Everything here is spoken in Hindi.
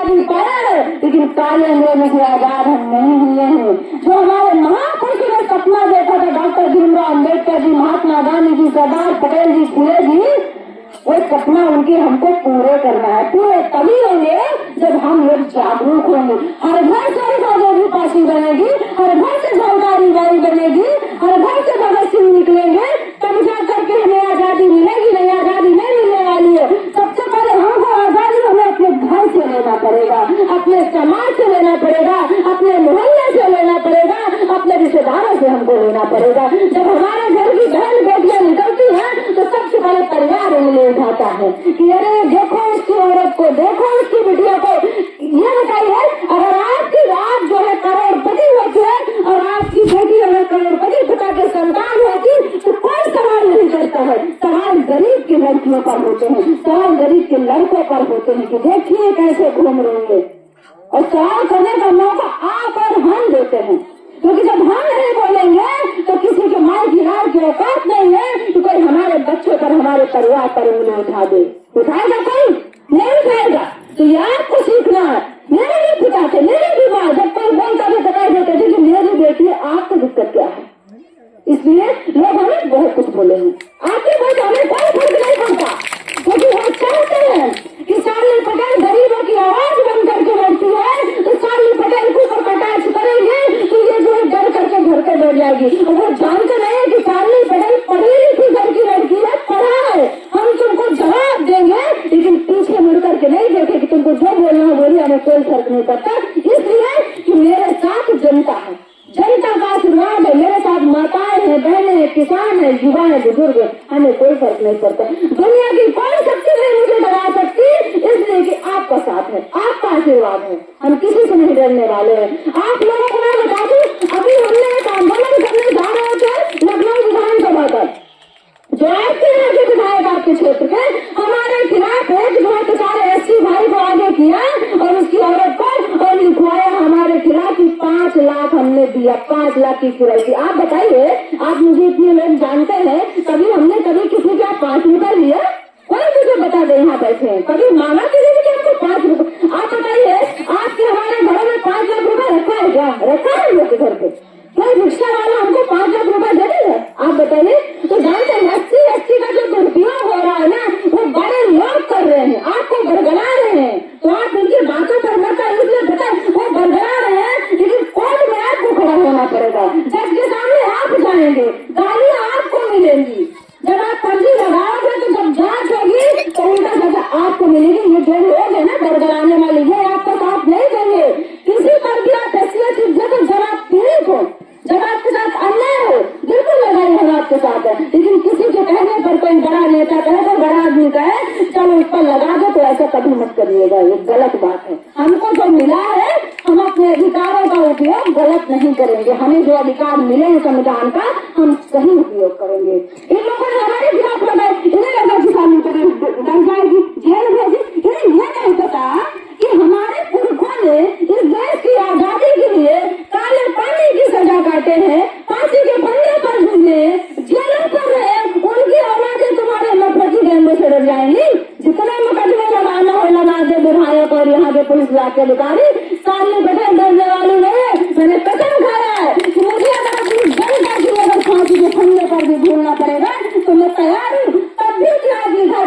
आजादी पाए, लेकिन काले अंग्रेजों से आजाद हम नहीं हुए हैं। जो हमारे महापुरुषों ने सपना देखा था, डॉक्टर भीमराव अम्बेडकर जी, महात्मा गांधी जी, सरदार पटेल जी, फुले जी, वो सपना उनके हमको पूरे करना है। पूरे तभी होंगे जब हम लोग जागरूक होंगे। हर घर से आजादी पासी बनेगी, हर घर से सरकारी बाई बनेगी, हर घर से भगत सिंह निकलेंगे, तब जा करके हमें आजादी मिलेगी। नहीं, आजादी नहीं मिलने वाली है। सबसे पहले हमको आजादी हमें अपने घर से लेना पड़ेगा, अपने समाज से लेना पड़ेगा, अपने मोहल्ले से लेना पड़ेगा, अपने रिश्तेदारों से हमको लेना पड़ेगा। जब हमारे घर की बहन बेटियां निकलती हैं तो सबसे पहले परिवार उंगली उठाता है कि अरे देखो उसकी औरत को, देखो उसकी बिटिया को। ये बताइए, अगर आप जो है करोड़पति होती है और आपकी बेटी अगर करोड़पति पिता के संतान होती तो कोई सवाल नहीं करता है। सवाल गरीब की लड़कियों पर होते हैं, सवाल गरीब के लड़कों पर होते हैं कि देखिए कैसे घूम रहे हैं। और सवाल करने का मौका आप और हम देते हैं, क्योंकि जब हम नहीं बोलेंगे तो किसी के माई की लाल की औकात नहीं है तो कोई हमारे बच्चों पर, हमारे परिवार पर उंगली उठा दे। उठाएगा कोई? नहीं उठाएगा। तो ये आपको सीखना है। मेरे भी पिता थे, मेरे भी माँ, जब कोई बोलता भी बता देते थे कि मेरी बेटी है, आपको दिक्कत क्या है? इसलिए लोग हमें बहुत कुछ बोले हैं। आपके बहुत हमें कोई फर्क नहीं पड़ता, क्योंकि वो चाहते हैं कि शार्ली पटेल गरीबों की आवाज बन करके लड़ती है, तो शार्ली पटेल को ऊपर कटाक्ष करेंगे तो ये जो है डर करके घर पे बैठ जाएगी। और वो जानते नहीं है कि शार्ली पटेल पढ़ी लिखी घर की लड़की है, पढ़ा है, हम तुमको जवाब देंगे, लेकिन पीछे मुड़ करके नहीं देखे कि तुमको जो बोलना है बोलिए, हमें कोई फर्क नहीं पड़ता। इसलिए कि मेरे साथ जनता है, जनता का आशीर्वाद है, मेरे साथ माताएं हैं, बहनें हैं, किसान है, युवा है, बुजुर्ग है, हमें कोई फर्क नहीं पड़ता। दुनिया की कोई शक्ति नहीं मुझे डरा सकती, इसलिए कि आपका साथ है, आपका आशीर्वाद है, हम किसी से नहीं डरने वाले हैं। आप लोगों को मैं बता दूं, अभी हमने एक आंदोलन करने जा रहे थे लखनऊ विधानसभा का, जो आपके यहाँ के विधायक आपके क्षेत्र के हमारे खिलाफ एक बहुत सारे एससी भाई को आगे किया और उसकी औरत को और लिखवाया हमारे खिलाफ 5 लाख हमने दिया, 5 लाख की किराई। आप बताइए, आप मुझे इतने लोग जानते हैं, कभी हमने कभी किसी के 5 रुपए लिए? कोई मुझे बता दे, यहाँ बैठे हैं, कभी मांगा किसी से आपको 5 रुपए? आप बताइए, आपके हमारे घरों में 5 लाख रुपए रखा है क्या? रखा है लोग के घर पे? कोई रिक्शा वाला हमको 5 लाख रुपए दे देगा? आप बताइए। तो जानते हैं 80 का जो दुरुपयोग हो रहा है ना, वो बड़े लोग कर रहे हैं, आपको बरगला रहे हैं। तो आप उनकी बातों पर मत आइए, इसलिए बताए वो बरगला रहे हैं, लेकिन कोर्ट में आपको खड़ा होना पड़ेगा, जज के सामने आप जाएंगे, गालियां आपको मिलेंगी। जब आप पंजी लगाओगे तो जब जांच होगी तो उनका सजा आपको मिलेगी। ये जो लोग है ना बरगलाने वाले, ये आपका साथ नहीं देंगे। किसी पर भी आप हैसियत इज्जत जब आप पीड़ित हो, जब आपके साथ अन्याय हो, बिल्कुल लड़ाई हम आपके साथ है, लेकिन किसी के कहने पर कोई बड़ा नेता कहे, कोई बड़ा आदमी कहे चलो उस पर लगा दो, तो ऐसा कभी मत करिएगा, ये गलत बात है। हमको जो मिला है हम अपने अधिकारों का उपयोग गलत नहीं करेंगे, हमें जो अधिकार मिले हैं संविधान का हम सही उपयोग करेंगे। इन लोगों ने हमारे खिलाफ लगाए, इन्हें लगा कि सामने डर जाएगी, जेल भेजी, इन्हें ये नहीं पता कि हमारे पुरखों ने इस देश की आजादी के लिए काले पानी की सजा काटे हैं, फांसी के फंदे पर झूले, जेलों पर रहे, उनकी औलादें तुम्हारे नफरती गैंगों से डर जाएंगी। जितने मुकदमे लगाना हो लगा दे विधायक और यहाँ के पुलिस विभाग के अधिकारी, सामने बैठे डरने